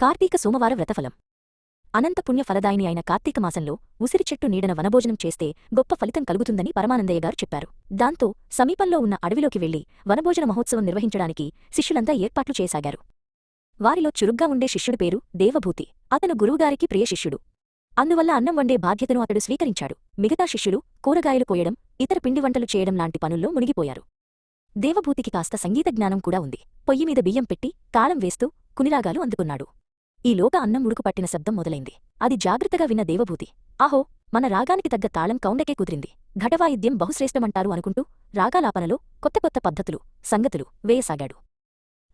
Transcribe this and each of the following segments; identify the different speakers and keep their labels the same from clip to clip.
Speaker 1: కార్తీక సోమవార వ్రతఫలం. అనంత పుణ్య ఫలదాయిని అయిన కార్తీక మాసంలో ఉసిరి చెట్టు నీడన వనభోజనం చేస్తే గొప్ప ఫలితం కలుగుతుందని పరమానందయ్య గారు చెప్పారు. దాంతో సమీపంలో ఉన్న అడవిలోకి వెళ్లి వనభోజన మహోత్సవం నిర్వహించడానికి శిష్యులంతా ఏర్పాట్లు చేశాగారు. వారిలో చురుగ్గా ఉండే శిష్యుడి పేరు దేవభూతి. అతను గురువుగారికి ప్రియ శిష్యుడు. అందువల్ల అన్నం వండే బాధ్యతను అతడు స్వీకరించాడు. మిగతా శిష్యులు కూరగాయలు కోయడం, ఇతర పిండి వంటలు చేయడం లాంటి పనుల్లో మునిగిపోయారు. దేవభూతికి కాస్త సంగీత జ్ఞానం కూడా ఉంది. పొయ్యిమీద బియ్యం పెట్టి తాళం వేస్తూ కునిరాగాలు అందుకున్నాడు. ఈలోగా అన్నం ఉడుకుపట్టిన శబ్దం మొదలైంది. అది జాగ్రత్తగా విన్న దేవభూతి, ఆహో, మన రాగానికి తగ్గ తాళం కౌండకే కుదిరింది. ఘటవాయిద్యం బహుశ్రేష్టమంటారు అనుకుంటూ రాగాలాపనలో కొత్త కొత్త పద్ధతులు, సంగతులు వేయసాగాడు.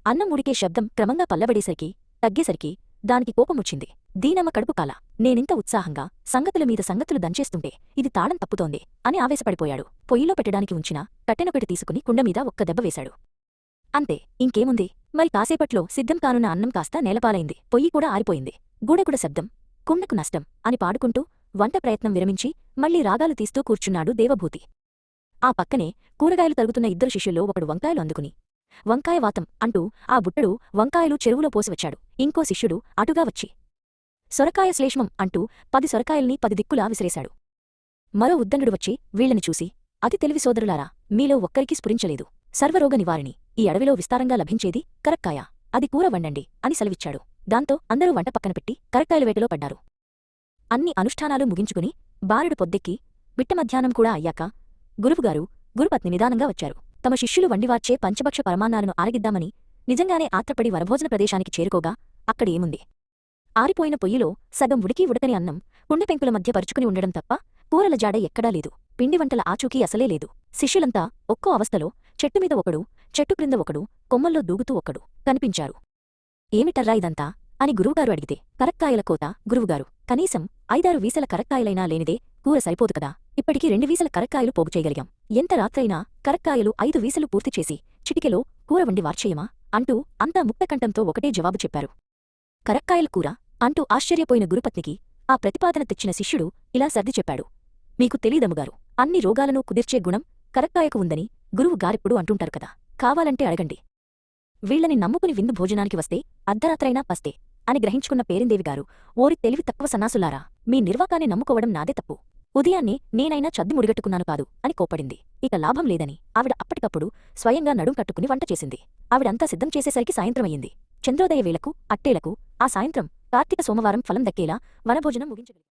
Speaker 1: అన్నం ఉడికే శబ్దం క్రమంగా పల్లబడేసరికి, తగ్గేసరికి దానికి కోపముచ్చింది. దీనమ్మ కడుపు కాల, నేనింత ఉత్సాహంగా సంగతుల మీద సంగతులు దంచేస్తుంటే ఇది తాళం తప్పుతోంది అని ఆవేశపడిపోయాడు. పొయ్యిలో పెట్టడానికి ఉంచిన కట్టెనొకటి తీసుకుని కుండమీద ఒక్క దెబ్బ వేశాడు. అంతే, ఇంకేముంది, మరి కాసేపట్లో సిద్ధం కానున్న అన్నం కాస్త నేలపాలైంది. పొయ్యి కూడా ఆరిపోయింది. గూడెకుడ శబ్దం, కుండకు నష్టం అని పాడుకుంటూ వంట ప్రయత్నం విరమించి మళ్లీ రాగాలు తీస్తూ కూర్చున్నాడు దేవభూతి. ఆ పక్కనే కూరగాయలు తరుగుతున్న ఇద్దరు శిష్యుల్లో ఒకడు వంకాయలు అందుకుని, వంకాయ వాతం అంటూ ఆ బుట్టడు వంకాయలు చెరువులో పోసివచ్చాడు. ఇంకో శిష్యుడు అటుగా వచ్చి, సొరకాయ శ్లేష్మం అంటూ 10 సొరకాయల్ని 10 దిక్కులా విసిరేశాడు. మరో ఉద్దండుడు వచ్చి వీళ్లని చూసి, అతి తెలివి సోదరులారా, మీలో ఒక్కరికీ స్ఫురించలేదు. సర్వరోగ నివారిణి ఈ అడవిలో విస్తారంగా లభించేది కరక్కాయ, అది కూర వండండి అని సెలవిచ్చాడు. దాంతో అందరూ వంట పక్కన పెట్టి కరక్కాయల వేటలో పడ్డారు. అన్ని అనుష్ఠానాలు ముగించుకుని బారుడు పొద్దెక్కి బిట్ట మధ్యాహ్నం కూడా అయ్యాక గురువుగారు, గురుపత్ని నిదానంగా వచ్చారు. తమ శిష్యులు వండివార్చే పంచభక్ష పరమాన్నాలను ఆరగిద్దామని నిజంగానే ఆత్రపడి వనభోజన ప్రదేశానికి చేరుకోగా అక్కడేముంది? ఆరిపోయిన పొయ్యిలో సగం ఉడికి ఉడకని అన్నం కుండపెంకుల మధ్య పరుచుకుని ఉండడం తప్ప కూరల జాడ ఎక్కడా లేదు. పిండివంటల ఆచూకీ అసలే లేదు. శిష్యులంతా ఒక్కో అవస్థలో చెట్టుమీద ఒకడు, చెట్టు క్రింద ఒకడు, కొమ్మల్లో దూగుతూ ఒకడు కనిపించారు. ఏమిటర్రా ఇదంతా అని గురువుగారు అడిగితే, కరక్కాయల కోత గురువుగారు, కనీసం 5-6 వీసల కరక్కాయలైనా లేనిదే కూర సరిపోదు కదా. ఇప్పటికీ 2 వీసల కరక్కాయలు పోగు చేయగలిగాం. ఎంత రాత్రైనా కరక్కాయలు 5 వీసలు పూర్తిచేసి చిటికెలో కూర వండి వార్చేయమా అంటూ అంతా ముక్తకంఠంతో ఒకటే జవాబు చెప్పారు. కరక్కాయల కూర అంటూ ఆశ్చర్యపోయిన గురుపత్నికి ఆ ప్రతిపాదన తెచ్చిన శిష్యుడు ఇలా సర్ది చెప్పాడు. మీకు తెలీదమ్ముగారు, అన్ని రోగాలను కుదిర్చే గుణం కరక్కాయకు ఉందని గురువు గారెప్పుడు అంటుంటారు కదా. కావాలంటే అడగండి. వీళ్లని నమ్ముకుని విందు భోజనానికి వస్తే అర్ధరాత్రైనా పస్తే అని గ్రహించుకున్న పేరిందేవిగారు, ఓరి తెలివి తక్కువ సన్నాసులారా, మీ నిర్వాకాన్ని నమ్ముకోవడం నాదే తప్పు. ఉదయాన్నే నేనైనా చద్ది ముడిగట్టుకున్నాను కాదు అని కోపడింది. ఇక లాభం లేదని ఆవిడ అప్పటికప్పుడు స్వయంగా నడుం కట్టుకుని వంట చేసింది. ఆవిడంతా సిద్ధం చేసేసరికి సాయంత్రమయ్యింది. చంద్రోదయ వేళకు అట్టేలకు ఆ సాయంత్రం కార్తీక సోమవారం ఫలం దక్కేలా వనభోజనం ముగించగలిగింది.